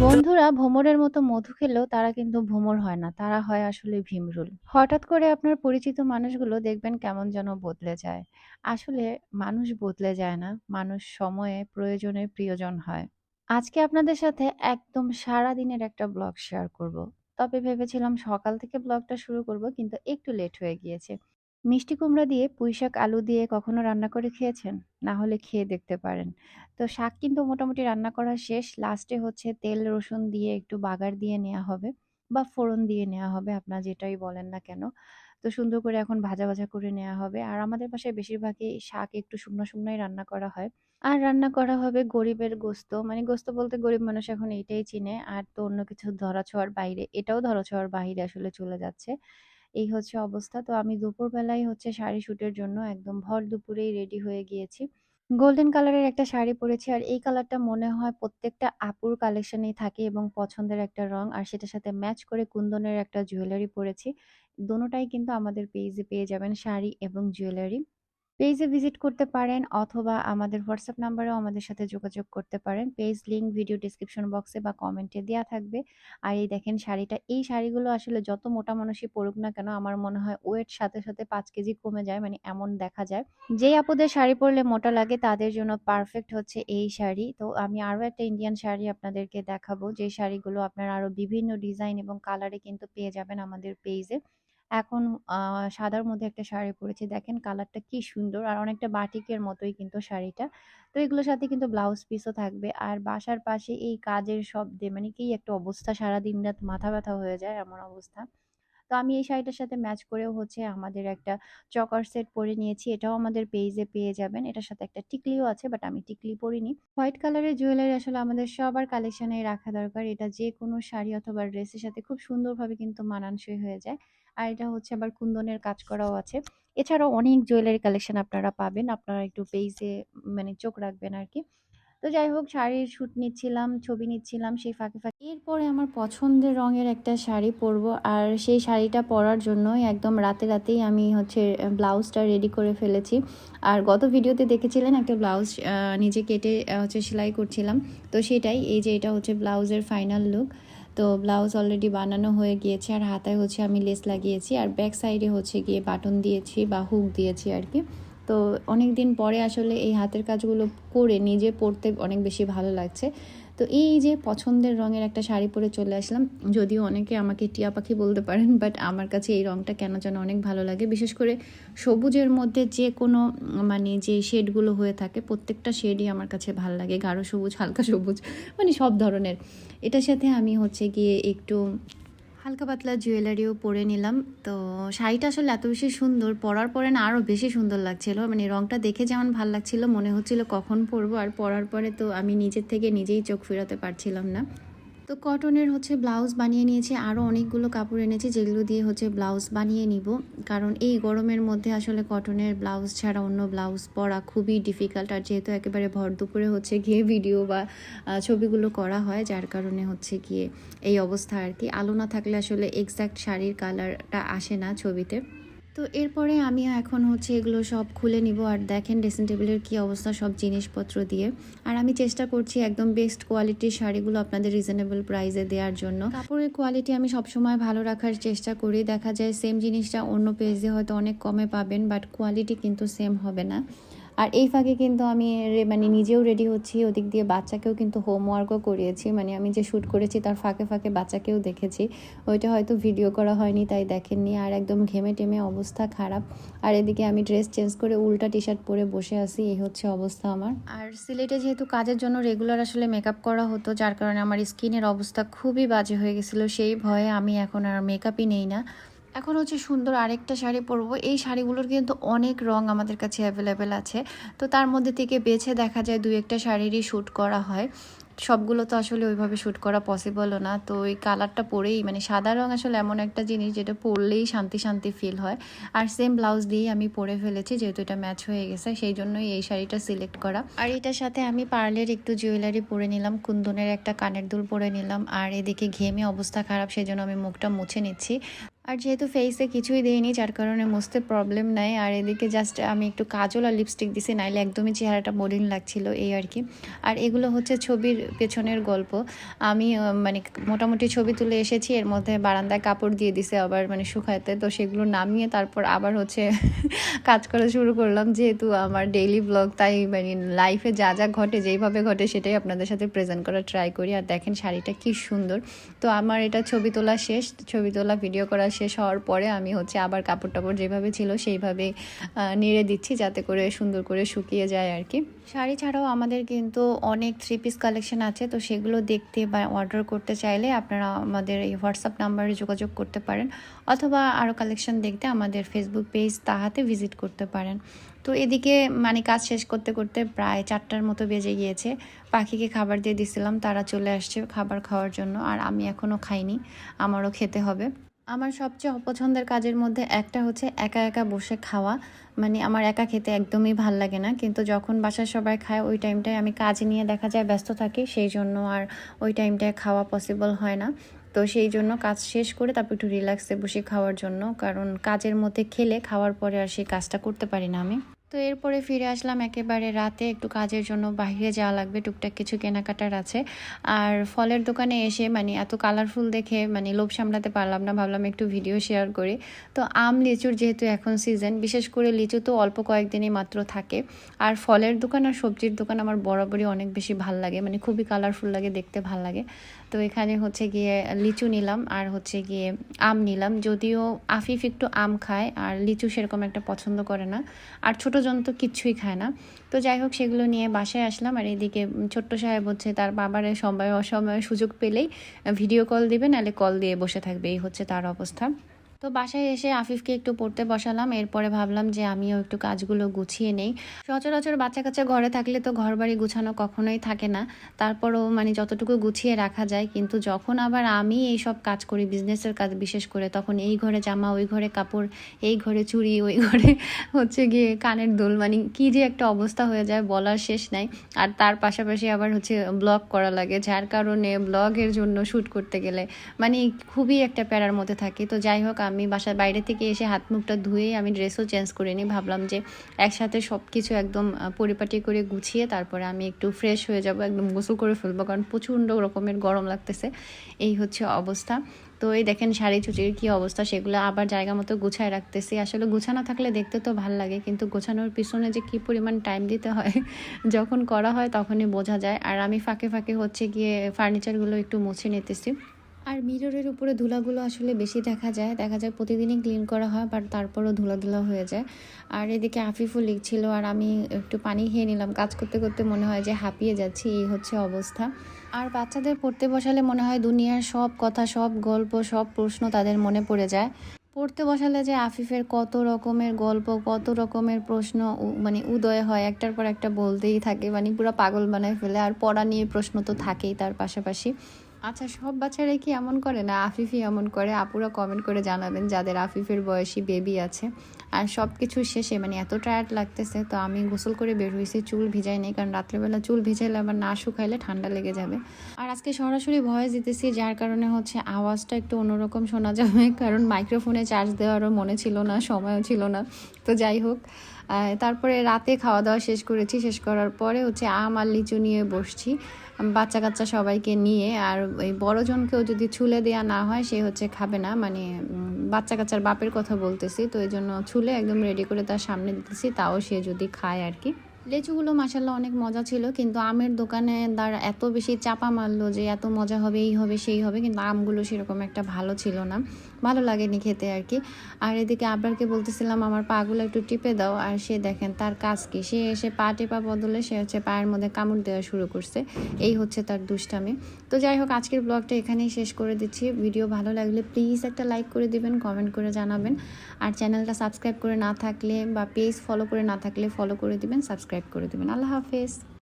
বন্ধুরা ভোমরের মতো মধু খেলেও তারা কিন্তু ভোমর হয় না, তারা হয় আসলে ভীমরুল। হঠাৎ করে আপনার পরিচিত মানুষগুলো দেখবেন কেমন যেন বদলে যায়। আসলে মানুষ বদলে যায় না, মানুষ সময়ে প্রয়োজনে প্রিয়জন হয়। আজকে আপনাদের সাথে একদম সারা দিনের একটা ব্লগ শেয়ার করব। তবে ভেবেছিলাম সকাল থেকে ব্লগটা শুরু করব, কিন্তু একটু লেট হয়ে গিয়েছে। মিষ্টি কুমড়া দিয়ে পুঁইশাক আলু দিয়ে কখনো রান্না করে খেয়েছেন? না হলে খেয়ে দেখতে পারেন। তো শাক কিন্তু মোটামুটি রান্না করা শেষ। লাস্টে হচ্ছে তেল রসুন দিয়ে একটু বাগার দিয়ে নেওয়া হবে বা ফোড়ন দিয়ে নেওয়া হবে, আপনারা যেটাই বলেন না কেন। তো সুন্দর করে এখন ভাজা ভাজা করে নেওয়া হবে। আর আমাদের বাসায় বেশিরভাগই শাক একটু শুকনো শুকনোই রান্না করা হয়। আর রান্না করা হবে গরিবের গোস্ত, মানে গোস্ত বলতে গরিব মানুষ এখন এইটাই চিনে, আর তো অন্য কিছু ধরাছোঁয়ার বাইরে, এটাও ধরাছোঁয়ার বাইরে আসলে চলে যাচ্ছে। এই হচ্ছে অবস্থা। তো আমি দুপুরবেলায় হচ্ছে শাড়ি শুটের জন্য একদম ভর দুপুরেই রেডি হয়ে গিয়েছি। গোল্ডেন কালারের একটা শাড়ি পরেছি, আর এই কালারটা মনে হয় প্রত্যেকটা আপুর কালেকশনেই থাকে এবং পছন্দের একটা রং। আর সেটার সাথে ম্যাচ করে কুন্দনের একটা জুয়েলারি পরেছি। দোনোটাই কিন্তু আমাদের পেজে পেয়ে যাবেন, শাড়ি এবং জুয়েলারি। পেজে ভিজিট করতে পারেন অথবা আমাদের হোয়াটসঅ্যাপ নাম্বারেও আমাদের সাথে যোগাযোগ করতে পারেন। পেজ লিংক ভিডিও ডেসক্রিপশন বক্সে বা কমেন্টে দেওয়া থাকবে। আর এই দেখেন শাড়িটা, এই শাড়িগুলো আসলে যত মোটা মানুষই পরুক না কেন, আমার মনে হয় ওয়েট সাথে সাথে ৫ কেজি কমে যায়, মানে এমন দেখা যায়। যেই আপুদের শাড়ি পরলে মোটা লাগে তাদের জন্য পারফেক্ট হচ্ছে এই শাড়ি। তো আমি আরো একটা ইন্ডিয়ান শাড়ি আপনাদেরকে দেখাবো, যে শাড়িগুলো আপনারা আরো বিভিন্ন ডিজাইন এবং কালারে কিন্তু পেয়ে যাবেন আমাদের পেজে। এখন সাদার মধ্যে একটা শাড়ি পরেছি। দেখেন কালারটা কি সুন্দর, আর অনেকটা বাটিকের মতোই কিন্তু শাড়িটা। তো এগুলোর সাথে কিন্তু ব্লাউজ পিসও থাকবে। আর বাসার পাশে এই কাজের শব্দে মানে কি একটা অবস্থা, সারাদিন রাত মাথা ব্যথা হয়ে যায় এমন অবস্থা। তো আমি এই শাড়িটার সাথে ম্যাচ করেও হচ্ছে আমাদের একটা চকার সেট পরে নিয়েছি। এটাও আমাদের পেজে পেয়ে যাবেন। এটার সাথে একটা টিকলিও আছে, বাট আমি টিকলি পরিনি। হোয়াইট কালারের জুয়েলারি আসলে আমাদের সবার কালেকশনে রাখা দরকার। এটা যেকোনো শাড়ি অথবা ড্রেসের সাথে খুব সুন্দরভাবে কিন্তু মানানসই হয়ে যায়। আর এটা হচ্ছে আবার কুন্দনের কাজ করাও আছে। এছাড়াও অনেক জুয়েলারি কালেকশন আপনারা পাবেন। আপনারা একটু পেজে মানে চোখ রাখবেন আরকি। তো যাই হোক, শাড়ির শ্যুট নিচ্ছিলাম, ছবি নিচ্ছিলাম সেই ফাঁকে। এরপরে আমার পছন্দের রঙের একটা শাড়ি পরবো, আর সেই শাড়িটা পরার জন্যই একদম রাতেই আমি হচ্ছে ব্লাউজটা রেডি করে ফেলেছি। আর গত ভিডিওতে দেখেছিলেন একটা ব্লাউজ নিজে কেটে হচ্ছে সেলাই করছিলাম। তো সেটাই, এই যে এটা হচ্ছে ব্লাউজের ফাইনাল লুক। তো ব্লাউজ অলরেডি বানানো হয়ে গিয়েছে, আর হাতায় হচ্ছে আমি লেস লাগিয়েছি, আর ব্যাক সাইডে হচ্ছে গিয়ে বাটন দিয়েছি বা হুক দিয়েছি আর কি। তো অনেক দিন পরে আসলে এই হাতের কাজগুলো করে নিজে পরতে অনেক বেশি ভালো লাগছে। তো এই যে পছন্দের রঙের একটা শাড়ি পরে চলে আসলাম। যদিও অনেকে আমাকে টিয়া পাখি বলতে পারেন, বাট আমার কাছে এই রঙটা কেন যেন অনেক ভালো লাগে। বিশেষ করে সবুজের মধ্যে যে কোনো মানে যে শেডগুলো হয়ে থাকে প্রত্যেকটা শেডই আমার কাছে ভালো লাগে, গাঢ় সবুজ, হালকা সবুজ, মানে সব ধরনের। এটার সাথে আমি হচ্ছে গিয়ে একটু হালকা পাতলা জুয়েলারিও পরে নিলাম। তো শাড়িটা আসলে এত বেশি সুন্দর, পরার পরে না আরও বেশি সুন্দর লাগছিল। মানে রংটা দেখে যেমন ভাল লাগছিল, মনে হচ্ছিল কখন পরবো, আর পরার পরে তো আমি নিজের থেকে নিজেই চোখ ফেরাতে পারছিলাম না। তো কটনের হচ্ছে ব্লাউজ বানিয়ে নিয়েছি, আরও অনেকগুলো কাপড় এনেছি যেগুলো দিয়ে হচ্ছে ব্লাউজ বানিয়ে নিব। কারণ এই গরমের মধ্যে আসলে কটনের ব্লাউজ ছাড়া অন্য ব্লাউজ পরা খুবই ডিফিকাল্ট। আর যেহেতু একেবারে ভর দুপুরে হচ্ছে গিয়ে ভিডিও বা ছবিগুলো করা হয়, যার কারণে হচ্ছে গিয়ে এই অবস্থা আর কি। আলো না থাকলে আসলে এক্স্যাক্ট শাড়ির কালারটা আসে না ছবিতে। তো এরপরে আমি এখন হচ্ছে এগুলো সব খুলে নিব। আর দেখেন ড্রেসিং টেবিলের কী অবস্থা সব জিনিসপত্র দিয়ে। আর আমি চেষ্টা করছি একদম বেস্ট কোয়ালিটির শাড়িগুলো আপনাদের রিজনেবল প্রাইসে দেওয়ার জন্য। কাপড়ের কোয়ালিটি আমি সবসময় ভালো রাখার চেষ্টা করি। দেখা যায় সেম জিনিসটা অন্য পেজে হয়তো অনেক কমে পাবেন, বাট কোয়ালিটি কিন্তু সেম হবে না। আর এই ফাঁকে কিন্তু আমি মানে নিজেও রেডি হচ্ছি, ওদিক দিয়ে বাচ্চাকেও কিন্তু হোমওয়ার্কও করিয়েছি। মানে আমি যে শ্যুট করেছি তার ফাঁকে বাচ্চাকেও দেখেছি। ওইটা হয়তো ভিডিও করা হয়নি তাই দেখেননি। আর একদম ঘেমে টেমে অবস্থা খারাপ। আর এদিকে আমি ড্রেস চেঞ্জ করে উল্টা টি শার্ট পরে বসে আছি, এই হচ্ছে অবস্থা আমার। আর সিলেটে যেহেতু কাজের জন্য রেগুলার আসলে মেকআপ করা হতো, যার কারণে আমার স্কিনের অবস্থা খুবই বাজে হয়ে গেছিলো। সেই ভয়ে আমি এখন আর মেকআপই নেই না। এখন হচ্ছে সুন্দর আরেকটা শাড়ি পরবো। এই শাড়িগুলোর কিন্তু অনেক রং আমাদের কাছে অ্যাভেলেবেল আছে। তো তার মধ্যে থেকে বেছে দেখা যায় দুই একটা শাড়িরই শ্যুট করা হয়। সবগুলো তো আসলে ওইভাবে শ্যুট করা পসিবলও না। তো ওই কালারটা পরেই, মানে সাদা রং আসলে এমন একটা জিনিস যেটা পরলেই শান্তি শান্তি ফিল হয়। আর সেম ব্লাউজ দিয়েই আমি পরে ফেলেছি, যেহেতু এটা ম্যাচ হয়ে গেছে সেই জন্যই এই শাড়িটা সিলেক্ট করা। আর এটার সাথে আমি পার্লের একটু জুয়েলারি পরে নিলাম, কুন্দনের একটা কানের দুল পরে নিলাম। আর এদিকে ঘেমে অবস্থা খারাপ, সেই জন্য আমি মুখটা মুছে নিচ্ছি। আর যেহেতু ফেসে কিছুই দেইনি যার কারণে মুছতে প্রবলেম নাই। আর এদিকে জাস্ট আমি একটু কাজল আর লিপস্টিক দিছি, নাইলে একদমই চেহারাটা মলিন লাগছিল এই আর কি। আর এগুলো হচ্ছে ছবির পেছনের গল্প। আমি মানে মোটামুটি ছবি তুলে এসেছি, এর মধ্যে বারান্দায় কাপড় দিয়ে দিছে আবার মানে শুকাইতে, তো সেগুলো নামিয়ে তারপর আবার হচ্ছে কাজ করা শুরু করলাম। যেহেতু আমার ডেইলি ব্লগ, তাই মানে লাইফে যা যা ঘটে যেইভাবে ঘটে সেটাই আপনাদের সাথে প্রেজেন্ট করার ট্রাই করি। আর দেখেন শাড়িটা কি সুন্দর। তো আমার এটা ছবি তোলা শেষ, ছবি তোলা ভিডিও করা শেষ হওয়ার পরে আমি হচ্ছে আবার কাপড় টাপড় যেভাবে ছিল সেইভাবে নেড়ে দিচ্ছি যাতে করে সুন্দর করে শুকিয়ে যায় আর কি। শাড়ি ছাড়াও আমাদের কিন্তু অনেক থ্রি পিস কালেকশন আছে, তো সেগুলো দেখতে বা অর্ডার করতে চাইলে আপনারা আমাদের এই হোয়াটসঅ্যাপ নাম্বারে যোগাযোগ করতে পারেন, অথবা আরও কালেকশন দেখতে আমাদের ফেসবুক পেজ তাহাতে ভিজিট করতে পারেন। তো এদিকে মানে কাজ শেষ করতে করতে প্রায় 4টার মতো বেজে গিয়েছে। পাখিকে খাবার দিয়ে দিছিলাম, তারা চলে আসছে খাবার খাওয়ার জন্য, আর আমি এখনও খাইনি, আমারও খেতে হবে। আমার সবচেয়ে অপছন্দের কাজের মধ্যে একটা হচ্ছে একা একা বসে খাওয়া। মানে আমার একা খেতে একদমই ভাল লাগে না, কিন্তু যখন বাসায় সবাই খায় ওই টাইমটায় আমি কাজ নিয়ে দেখা যায় ব্যস্ত থাকি, সেই জন্য আর ওই টাইমটায় খাওয়া পসিবল হয় না। তো সেই জন্য কাজ শেষ করে তারপর একটু রিল্যাক্সে বসে খাওয়ার জন্য, কারণ কাজের মধ্যে খেলে খাওয়ার পরে আর সেই কাজটা করতে পারি না আমি। তো এরপরে ফিরে আসলাম একেবারে রাতে, একটু কাজের জন্য বাইরে যাওয়া লাগবে, টুকটাক কিছু কেনাকাটার আছে। আর ফলের দোকানে এসে মানে এত কালারফুল দেখে মানে লোভ সামলাতে পারলাম না, ভাবলাম একটু ভিডিও শেয়ার করি। তো আম লিচুর যেহেতু এখন সিজন, বিশেষ করে লিচু তো অল্প কয়েকদিনই মাত্র থাকে। আর ফলের দোকান আর সবজির দোকান আমার বরাবরই অনেক বেশি ভাল লাগে, মানে খুবই কালারফুল লাগে, দেখতে ভাল লাগে। তো এখানে হচ্ছে গিয়ে লিচু নিলাম আর হচ্ছে গিয়ে আম নিলাম। যদিও আফিফ একটু আম খায় আর লিচু সেরকম একটা পছন্দ করে না, আর ছোটো জন তো কিচ্ছুই খায় না। তো যাই হোক সেগুলো নিয়ে বাসায় আসলাম। আর এদিকে ছোট্ট সাহেব হচ্ছে তার বাবারে সময় অসময়ে সুযোগ পেলেই ভিডিও কল দিবে, নাহলে কল দিয়ে বসে থাকবে, এই হচ্ছে তার অবস্থা। তো বাসায় এসে আফিফকে একটু পড়তে বসালাম, এরপরে ভাবলাম যে আমিও একটু কাজগুলো গুছিয়ে নেই। সচরাচর বাচ্চা কাচ্চা ঘরে থাকলে তো ঘর বাড়ি গুছানো কখনোই থাকে না, তারপরও মানে যতটুকু গুছিয়ে রাখা যায়। কিন্তু যখন আবার আমি এই সব কাজ করি, বিজনেসের কাজ বিশেষ করে, তখন এই ঘরে জামা, ওই ঘরে কাপড়, এই ঘরে চুড়ি, ওই ঘরে হচ্ছে গিয়ে কানের দুল, মানে কি যে একটা অবস্থা হয়ে যায় বলার শেষ নাই। আর তার পাশাপাশি আবার হচ্ছে ব্লগ করা লাগে, যার কারণে ব্লগের জন্য শ্যুট করতে গেলে মানে খুবই একটা প্যারার মধ্যে থাকি। তো যাই হোক আমি বাসার বাইরে থেকে এসে হাত মুখটা ধুয়ে আমি ড্রেসও চেঞ্জ করে নিই, ভাবলাম যে একসাথে সব কিছু একদম পরিপাটি করে গুছিয়ে তারপরে আমি একটু ফ্রেশ হয়ে যাব, একদম গোসল করে ফেলবো, কারণ প্রচণ্ড রকমের গরম লাগতেছে, এই হচ্ছে অবস্থা। তো এই দেখেন শাড়ি চুচির কী অবস্থা, সেগুলো আবার জায়গা মতো গুছায় রাখতেছি। আসলে গুছানো থাকলে দেখতে তো ভাল লাগে, কিন্তু গোছানোর পিছনে যে কী পরিমাণ টাইম দিতে হয় যখন করা হয় তখনই বোঝা যায়। আর আমি ফাঁকে ফাঁকে হচ্ছে গিয়ে ফার্নিচারগুলো একটু মুছে নিতেছি। আর মিররের উপরে ধুলাগুলো আসলে বেশি দেখা যায়, প্রতিদিনই ক্লিন করা হয়, বাট তারপরও ধুলা ধুলা হয়ে যায়। আর এদিকে আফিফও লিখছিল আর আমি একটু পানি খেয়ে নিলাম, কাজ করতে করতে মনে হয় যে হাঁপিয়ে যাচ্ছি, এই হচ্ছে অবস্থা। আর বাচ্চাদের পড়তে বসালে মনে হয় দুনিয়ার সব কথা, সব গল্প, সব প্রশ্ন তাদের মনে পড়ে যায়। পড়তে বসালে যে আফিফের কত রকমের গল্প, কত রকমের প্রশ্ন মানে উদয় হয়, একটার পর একটা বলতেই থাকে, মানে পুরো পাগল বানায় ফেলে। আর পড়া নিয়ে প্রশ্ন তো থাকেই তার পাশাপাশি। আচ্ছা, সব বাচ্চারাই কি এমন করে, না আফিফই এমন করে? আপুরা কমেন্ট করে জানাবেন যাদের আফিফের বয়সী বেবি আছে। আর সব কিছু শেষে মানে এত টায়ার্ড লাগতেছে, তো আমি গোসল করে বের হয়েছি, চুল ভিজাই নেই, কারণ রাত্রেবেলা চুল ভিজাইলে আবার না শুকাইলে ঠান্ডা লেগে যাবে। আর আজকে সরাসরি ভয়েস দিতেছি, যার কারণে হচ্ছে আওয়াজটা একটু অন্যরকম শোনা যাবে, কারণ মাইক্রোফোনে চার্জ দেওয়ারও মনে ছিল না, সময়ও ছিল না। তো যাই হোক, তারপরে রাতে খাওয়া দাওয়া শেষ করেছি, শেষ করার পরে হচ্ছে আম আর লিচু নিয়ে বসছি বাচ্চা কাচ্চা সবাইকে নিয়ে। আর এই বড়জনকেও যদি ছুলে দেওয়া না হয় সে হচ্ছে খাবে না, মানে বাচ্চা কাচ্চার বাপের কথা বলতেছি, তো এই জন্য ছুলে একদম রেডি করে তার সামনে দিতেছি, তাও সে যদি খায় আর কি। লেচুগুলো মাশাল্লাহ অনেক মজা ছিল, কিন্তু আমের দোকানে দ্বারা এত বেশি চাপা মারলো যে এত মজা হবে, এই হবে সেই হবে, কিন্তু আমগুলো সেরকম একটা ভালো ছিল না, ভালো লাগেনি খেতে আর কি। আর এদিকে আব্বারকে বলতেছিলাম আমার পাগুলো একটু টিপে দাও, আর সে দেখেন তার কাজ কি, সে এসে পা টেপা বদলে সে হচ্ছে পায়ের মধ্যে কামড় দেওয়া শুরু করছে, এই হচ্ছে তার দুষ্টামি। তো যাই হোক আজকের ব্লগটা এখানেই শেষ করে দিচ্ছি। ভিডিও ভালো লাগলে প্লিজ একটা লাইক করে দিবেন, কমেন্ট করে জানাবেন। আর চ্যানেলটা সাবস্ক্রাইব করে না থাকলে বা পেজ ফলো করে না থাকলে ফলো করে দিবেন, সাবস্ক্রাইব করে দিবেন। আল্লাহ হাফেজ।